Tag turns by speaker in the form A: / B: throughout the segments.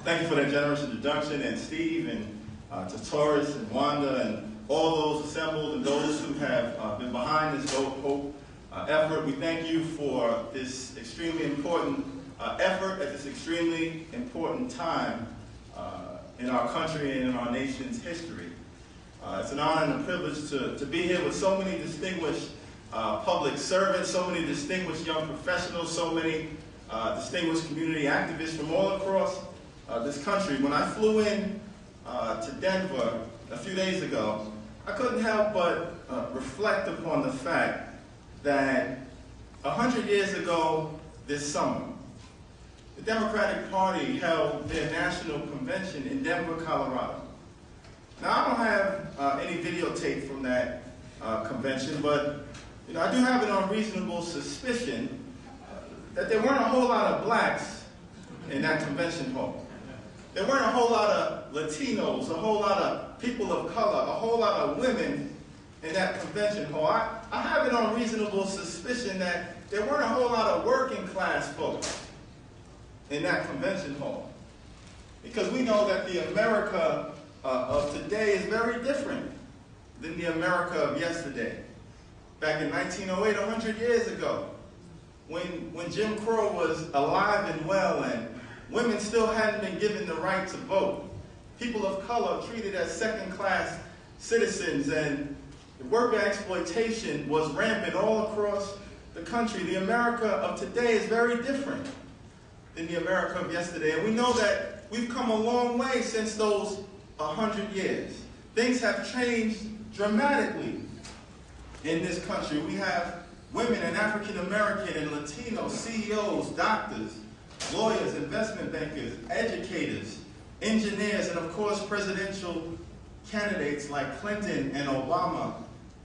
A: Thank you for that generous introduction, and Steve, and to Taurus, and Wanda, and all those assembled, and those who have been behind this Hope effort. We thank you for this extremely important effort at this extremely important time in our country and in our nation's history. It's an honor and a privilege to be here with so many distinguished public servants, so many distinguished young professionals, so many distinguished community activists from all across this country. When I flew in to Denver a few days ago, I couldn't help but reflect upon the fact that 100 years ago this summer, the Democratic Party held their national convention in Denver, Colorado. Now, I don't have any videotape from that convention, but I do have an unreasonable suspicion that there weren't a whole lot of blacks in that convention hall. There weren't a whole lot of Latinos, a whole lot of people of color, a whole lot of women in that convention hall. I have an unreasonable suspicion that there weren't a whole lot of working class folks in that convention hall. Because we know that the America of today is very different than the America of yesterday. Back in 1908, 100 years ago, when Jim Crow was alive and well and women still hadn't been given the right to vote, people of color treated as second-class citizens, and worker exploitation was rampant all across the country. The America of today is very different than the America of yesterday. And we know that we've come a long way since those 100 years. Things have changed dramatically in this country. We have women and African American and Latino CEOs, doctors, lawyers, investment bankers, educators, engineers, and of course presidential candidates like Clinton and Obama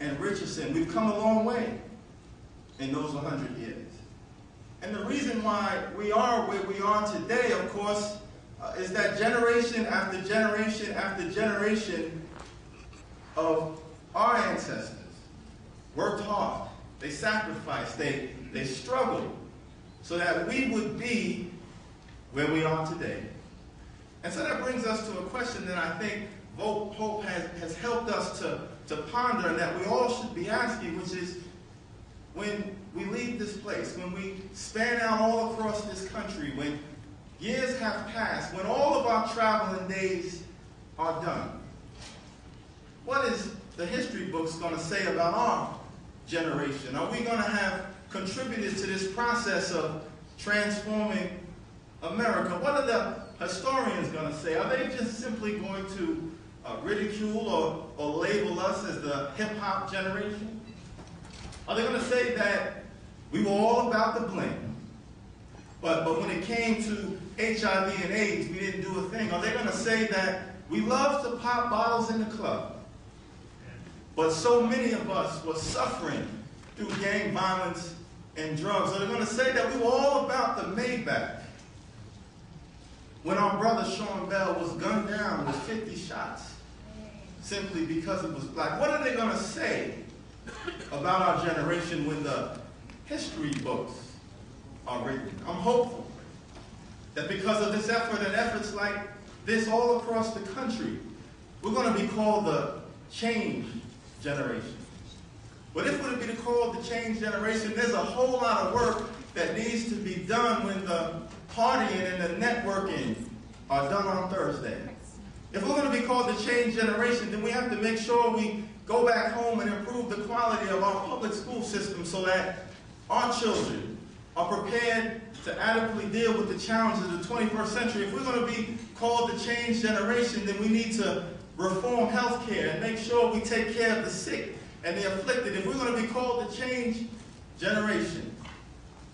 A: and Richardson. We've come a long way in those 100 years. And the reason why we are where we are today, of course, is that generation after generation after generation of our ancestors worked hard, they sacrificed, they struggled so that we would be where we are today. And so that brings us to a question that I think Hope has helped us to ponder, and that we all should be asking, which is, when we leave this place, when we span out all across this country, when years have passed, when all of our traveling days are done, what is the history books going to say about our generation? Are we going to have contributed to this process of transforming America? What are the historians going to say? Are they just simply going to ridicule or label us as the hip-hop generation? Are they going to say that we were all about the bling, but when it came to HIV and AIDS, we didn't do a thing? Are they going to say that we loved to pop bottles in the club, but so many of us were suffering through gang violence and drugs? Are they going to say that we were all about the Maybach when our brother Sean Bell was gunned down with 50 shots simply because it was black? What are they going to say about our generation when the history books are written? I'm hopeful that because of this effort and efforts like this all across the country, we're going to be called the change generation. But if we're to be called the change generation, there's a whole lot of work that needs to be done when the partying and the networking are done on Thursday. If we're going to be called the change generation, then we have to make sure we go back home and improve the quality of our public school system so that our children are prepared to adequately deal with the challenges of the 21st century. If we're going to be called the change generation, then we need to reform health care and make sure we take care of the sick and the afflicted. If we're going to be called the change generation,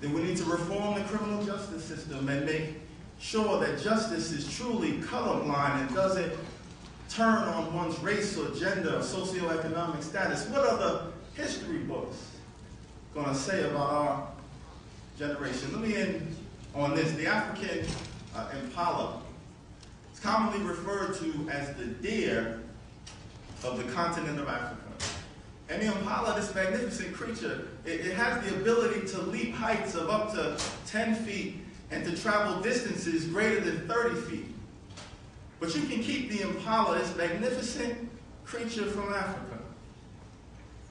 A: then we need to reform the criminal justice system and make sure that justice is truly colorblind and doesn't turn on one's race or gender or socioeconomic status. What are the history books going to say about our generation? Let me end on this. The African impala is commonly referred to as the deer of the continent of Africa. And the impala, this magnificent creature, it has the ability to leap heights of up to 10 feet and to travel distances greater than 30 feet. But you can keep the Impala, this magnificent creature from Africa,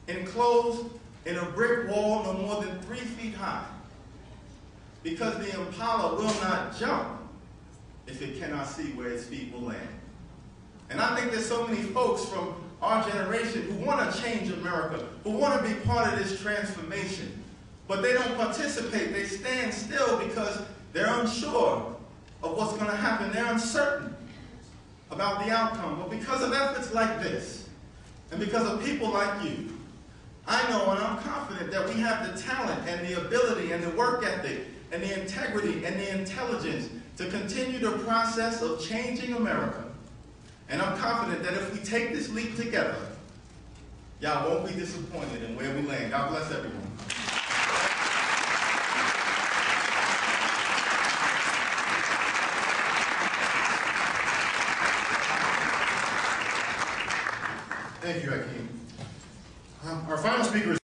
A: enclosed in a brick wall no more than 3 feet high, because the Impala will not jump if it cannot see where its feet will land. And I think there's so many folks from our generation who want to change America, who want to be part of this transformation, but they don't participate. They stand still because they're unsure of what's going to happen. They're uncertain about the outcome. But because of efforts like this, and because of people like you, I know and I'm confident that we have the talent and the ability and the work ethic and the integrity and the intelligence to continue the process of changing America. And I'm confident that if we take this leap together, y'all won't be disappointed in where we land. God bless everyone.
B: Thank you, Hakeem. Our final speaker is